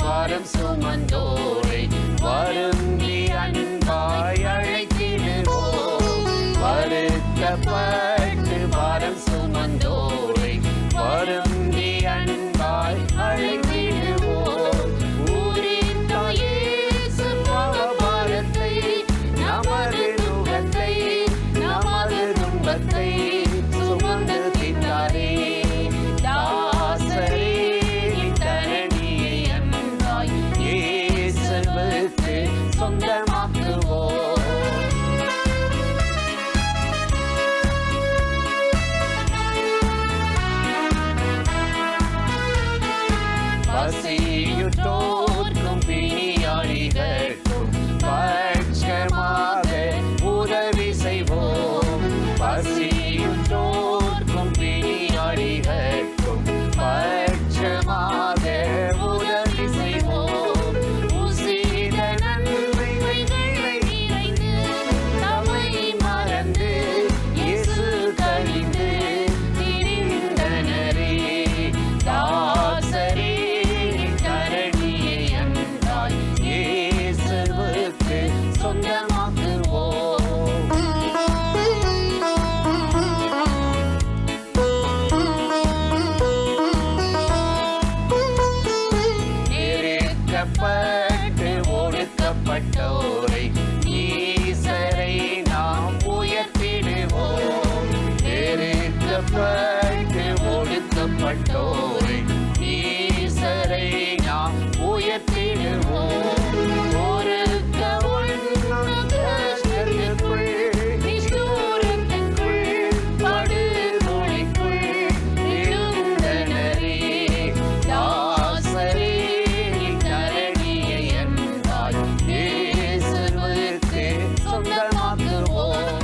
பாரம் சுமந்தோரை வருந்தி அன்பாய் அழைத்திடுவோம். வருத்தப்பட்டு பாரம் சுமந்தோரை வருந்தி அன்பாய் அழைத்திடுவோம். ஊரின் இயேசு பாவபாரத்தை நமது நுகத்தை நமது துன்பத்தை சுமந்து தின்றாரே. தாசரே தரணியை அன்பாய் இயேசுவுக்கு சொந்தமாக்குவோம். பசியுற்றோர்க்கும் பிணியாளிகட்கும் பட்சமாக உதவி செய்வோம். பசியுற்றோர்க்கும் பிணியாளிகட்கும் பட்சமாக உதவி செய்வோம். உசித நன்மைகளை நிறைந்து நம்மை மறந்து இயேசு கழிந்து திரிந்தனரே. தாசரே தரணியை அன்பாய் இயேசுவுக்கு சொந்தமாக்குவோம். நெருக்கப்பட்டு ஒடுக்கப்பட்டோரை ஈசரை நாம் உயர்த்திடுவோம். நெருக்கப்பட்டு ஒடுக்கப்பட்டோரை ஈசரை நாம் உயர்த்திடுவோம். ஒருக்க ஒன்றும் கஷ்டத்திற்குள் நிஷ்டூரத்திற்குள் படுகொலைக்குள் விழுந்தனரே. தாசரே தரணியை அன்பாய் இயேசுவுக்கு சொந்தமாக்குவோம்.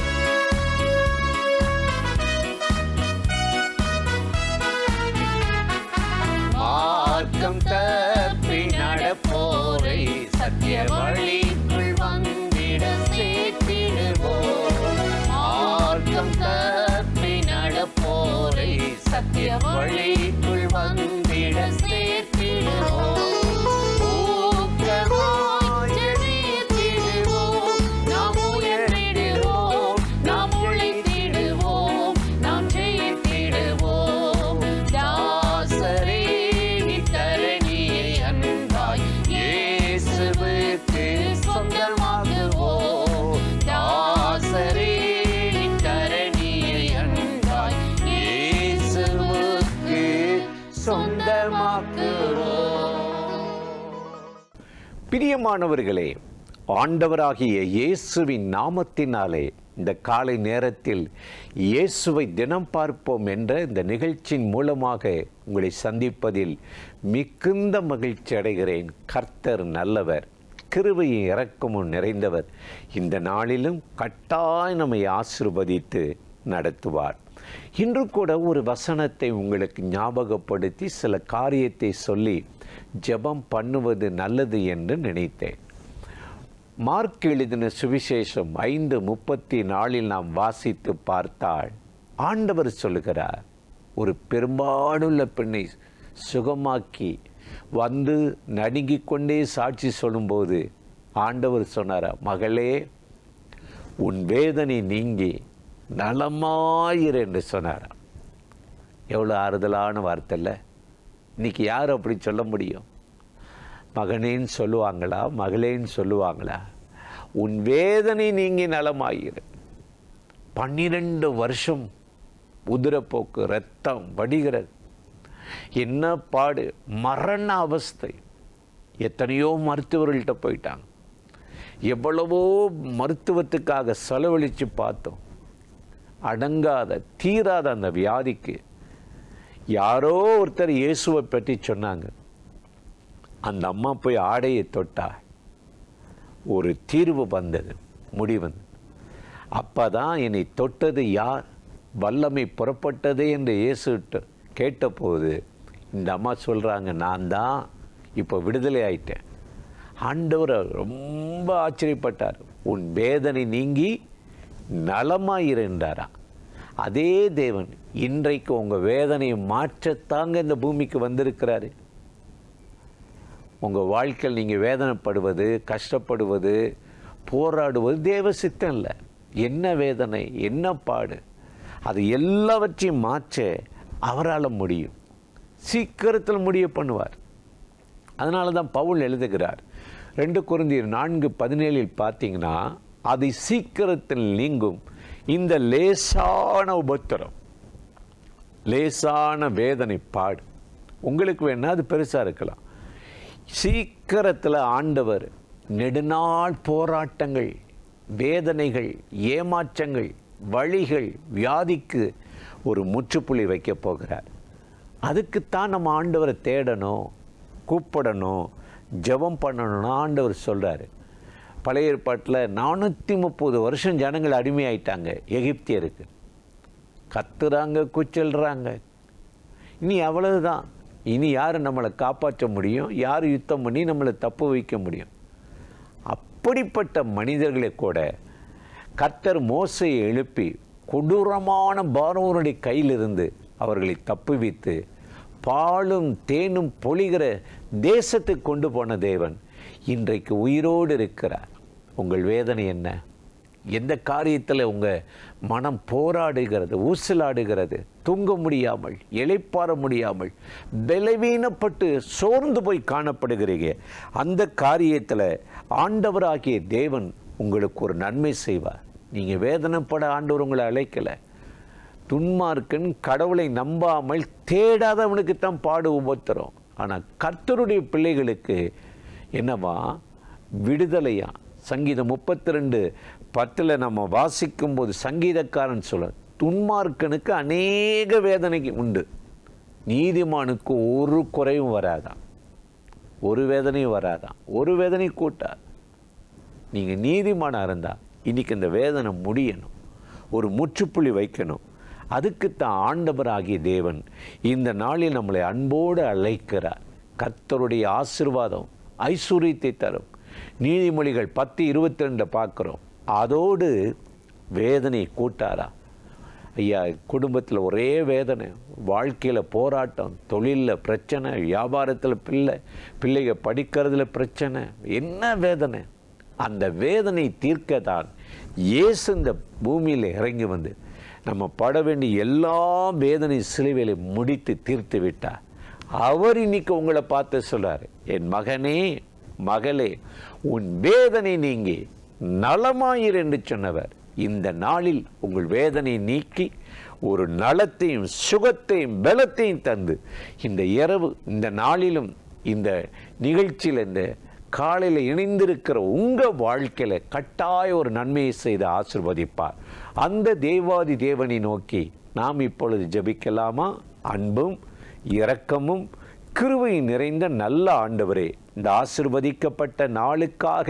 மார்க்கம் தப்பி நடப்போரை சத்திய வழிக்குள் வந்திட சேர்த்திடுவோம். மார்க்கம் தப்பி நடப்போரை சத்திய வழிக்குள் வந்திட சேர்த்திடுவோம். ஊக்கமாய் ஜெயித்திடுவோம். நாம் உயர்ந்திடுவோம். நாம் உழைத்திடுவோம். நாம் ஜெயித்திடுவோம். தாசரே தரணியை அன்பாய் இயேசுவுக்கு சொந்தமாக்குவோம். தாசரே தரணியை அன்பாய் இயேசுவுக்கு சொந்தமாக்குவோம். பிரியமானவர்களே, ஆண்டவராகிய இயேசுவின் நாமத்தினாலே இந்த காலை நேரத்தில் இயேசுவை தினம் பார்ப்போம் என்ற இந்த நிகழ்ச்சியின் மூலமாக உங்களை சந்திப்பதில் மிகுந்த மகிழ்ச்சி அடைகிறேன். கர்த்தர் நல்லவர், கிருபையும் இரக்கமும் நிறைந்தவர். இந்த நாளிலும் கட்டாயம் நம்மை ஆசீர்வதித்து நடத்துவார். இன்று கூட ஒரு வசனத்தை உங்களுக்கு ஞாபகப்படுத்தி சில காரியத்தை சொல்லி ஜெபம் பண்ணுவது நல்லது என்று நினைத்தேன். மார்க் எழுதின சுவிசேஷம் 5:34 நாம் வாசித்து பார்த்தால் ஆண்டவர் சொல்லுகிறார், ஒரு பெரும்பாடுள்ள பெண்ணை சுகமாக்கி வந்து நடுங்கிக் கொண்டே சாட்சி சொல்லும்போது ஆண்டவர் சொன்னார், மகளே உன் வேதனை நீங்கி நலமாயிரு என்று சொன்னார். எவ்வளோ ஆறுதலான வார்த்தை இல்லை? இன்னைக்கு யார் அப்படி சொல்ல முடியும்? மகனேன்னு சொல்லுவாங்களா, மகளேன்னு சொல்லுவாங்களா? உன் வேதனை நீங்கி நலமாயிரு. 12 வருஷம் உதிரப்போக்கு, ரத்தம் வடிகிறது, என்ன பாடு, மரண அவஸ்தை. எத்தனையோ மருத்துவர்கள்ட்ட போயிட்டாங்க, எவ்வளவோ மருத்துவத்துக்காக செலவழித்து பார்த்தோம். அடங்காத தீராத அந்த வியாதிக்கு யாரோ ஒருத்தர் இயேசுவை பற்றி சொன்னாங்க. அந்த அம்மா போய் ஆடையை தொட்டா ஒரு தீர்வு வந்தது, முடிவந்தது. அப்போ தான் என்னை தொட்டது யார், வல்லமை புறப்பட்டது என்று இயேசு கேட்டபோது இந்த அம்மா சொல்கிறாங்க, நான் தான் இப்போ விடுதலை ஆயிட்டேன். ஆண்டவர் ரொம்ப ஆச்சரியப்பட்டார். உன் வேதனை நீங்கி நலமாயிருந்தாரா? அதே தேவன் இன்றைக்கு உங்கள் வேதனையை மாற்றத்தாங்க இந்த பூமிக்கு வந்திருக்கிறாரு. உங்கள் வாழ்க்கையில் நீங்கள் வேதனைப்படுவது, கஷ்டப்படுவது, போராடுவது தேவ சித்தம் இல்லை. என்ன வேதனை, என்ன பாடு, அது எல்லாவற்றையும் மாற்ற அவரால் முடியும். சீக்கிரத்தில் முடிய பண்ணுவார். அதனால தான் பவுல் எழுதுகிறார் 2 கொரிந்தியர் 4:17 பார்த்தீங்கன்னா, அது சீக்கிரத்தில் நீங்கும் இந்த லேசான உபத்திரம், லேசான வேதனை பாடு. உங்களுக்கு வேணா அது பெருசாக இருக்கலாம். சீக்கிரத்தில் ஆண்டவர் நெடுநாள் போராட்டங்கள், வேதனைகள், ஏமாற்றங்கள், வழிகள், வியாதிக்கு ஒரு முற்றுப்புள்ளி வைக்க போகிறார். அதுக்குத்தான் நம்ம ஆண்டவரை தேடணும், கூப்பிடணும், ஜெபம் பண்ணணும்னு ஆண்டவர் சொல்கிறார். பழைய ஏற்பாட்டில் 430 வருஷம் ஜனங்கள் அடிமையாயிட்டாங்க எகிப்தியருக்கு. கத்துறாங்க, குச்சல்றாங்க. இனி அவ்வளவுதான். இனி யார் நம்மளை காப்பாற்ற முடியும்? யார் யுத்தம் பண்ணி நம்மளை தப்பு வைக்க முடியும்? அப்படிப்பட்ட மனிதர்களை கூட கர்த்தர் மோசையை எழுப்பி கொடூரமான பார்வோனுடைய கையிலிருந்து அவர்களை தப்புவித்து பாலும் தேனும் பொழிகிற தேசத்துக்கு கொண்டு போன தேவன் இன்றைக்கு உயிரோடு இருக்கிறார். உங்கள் வேதனை என்ன? எந்த காரியத்தில் உங்கள் மனம் போராடுகிறது, ஊசலாடுகிறது, தூங்க முடியாமல், இளைப்பாற முடியாமல், பலவீனப்பட்டு சோர்ந்து போய் காணப்படுகிறீங்க? அந்த காரியத்தில் ஆண்டவராகிய தேவன் உங்களுக்கு ஒரு நன்மை செய்வார். நீங்கள் வேதனைப்பட ஆண்டவர் உங்களை அழைக்கலை. துன்மார்க்கன் கடவுளை நம்பாமல் தேடாதவனுக்குத்தான் பாடு உபத்திரம். ஆனால் கர்த்தருடைய பிள்ளைகளுக்கு என்னவா? விடுதலையா? சங்கீதம் 32:10 நம்ம வாசிக்கும்போது சங்கீதக்காரன் சொல்ல, துன்மார்க்கனுக்கு அநேக வேதனைக்கு உண்டு, நீதிமானுக்கு ஒரு குறையும் வராதான், ஒரு வேதனையும் வராதான், ஒரு வேதனை கூட்டாது. நீங்கள் நீதிமானாக இருந்தால் இன்றைக்கி இந்த வேதனை முடியணும், ஒரு முற்றுப்புள்ளி வைக்கணும். அதுக்குத்தான் ஆண்டவராகிய தேவன் இந்த நாளில் நம்மளை அன்போடு அழைக்கிறார். கர்த்தருடைய ஆசீர்வாதம் ஐஸ்வர்யத்தை தரும். நீதிமொழிகள் 10:22 பார்க்குறோம். அதோடு வேதனை கூட்டாரா? ஐயா, குடும்பத்தில் ஒரே வேதனை, வாழ்க்கையில் போராட்டம், தொழிலில் பிரச்சனை, வியாபாரத்தில் பிள்ளைங்க படிக்கிறதுல பிரச்சனை, என்ன வேதனை? அந்த வேதனை தீர்க்க தான் இயேசு இந்த பூமியில் இறங்கி வந்து நம்ம பட வேண்டிய எல்லா வேதனை சிலுவையில முடித்து தீர்த்து விட்டார். அவர் இன்னைக்கு உங்களை பார்த்து சொல்றாரு, என் மகனே, மகளே, உன் வேதனை நீங்கி நலமாயிரு என்று சொன்னவர் இந்த நாளில் உங்கள் வேதனை நீக்கி ஒரு நலத்தையும் சுகத்தையும் பலத்தையும் தந்து இந்த இரவு, இந்த நாளிலும், இந்த நிகழ்ச்சியில், இந்த காலையில் இணைந்திருக்கிற உங்கள் வாழ்க்கையில் கட்டாய ஒரு நன்மையை செய்து ஆசீர்வதிப்பார். அந்த தேவாதி தேவனை நோக்கி நாம் இப்பொழுது ஜெபிக்கலாமா? அன்பும் இரக்கமும் கிருபை நிறைந்த நல்ல ஆண்டவரே, இந்த ஆசீர்வதிக்கப்பட்ட நாளுக்காக,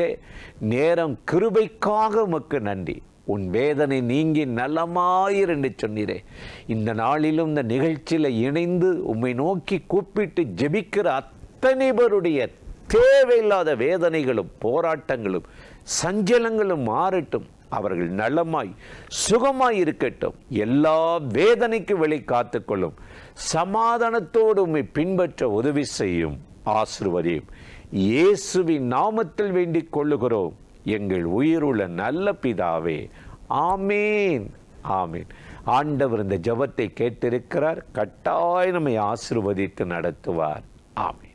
நேரம், கிருபைக்காக உமக்கு நன்றி. உன் வேதனை நீங்கி நலமாயிரு என்று சொன்னீரே. இந்த நாளிலும் இந்த நிகழ்ச்சியில் இணைந்து உம்மை நோக்கி கூப்பிட்டு ஜெபிக்கிற அத்தனை பேருடைய தேவையில்லாத வேதனைகளும் போராட்டங்களும் சஞ்சலங்களும் மாறட்டும். அவர்கள் நலமாய் சுகமாய் இருக்கட்டும். எல்லா வேதனைக்கு வெளி காத்துக்கொள்ளும். சமாதானத்தோடு உம்மை பின்பற்ற உதவி செய்யும், ஆசீர்வதியும். இயேசுவின் நாமத்தில் வேண்டிக் கொள்ளுகிறோம் எங்கள் உயிருள்ள நல்ல பிதாவே. ஆமேன், ஆமேன். ஆண்டவர் இந்த ஜெபத்தை கேட்டிருக்கிறார். கட்டாயம் நம்மை ஆசீர்வதித்து நடத்துவார். ஆமேன்.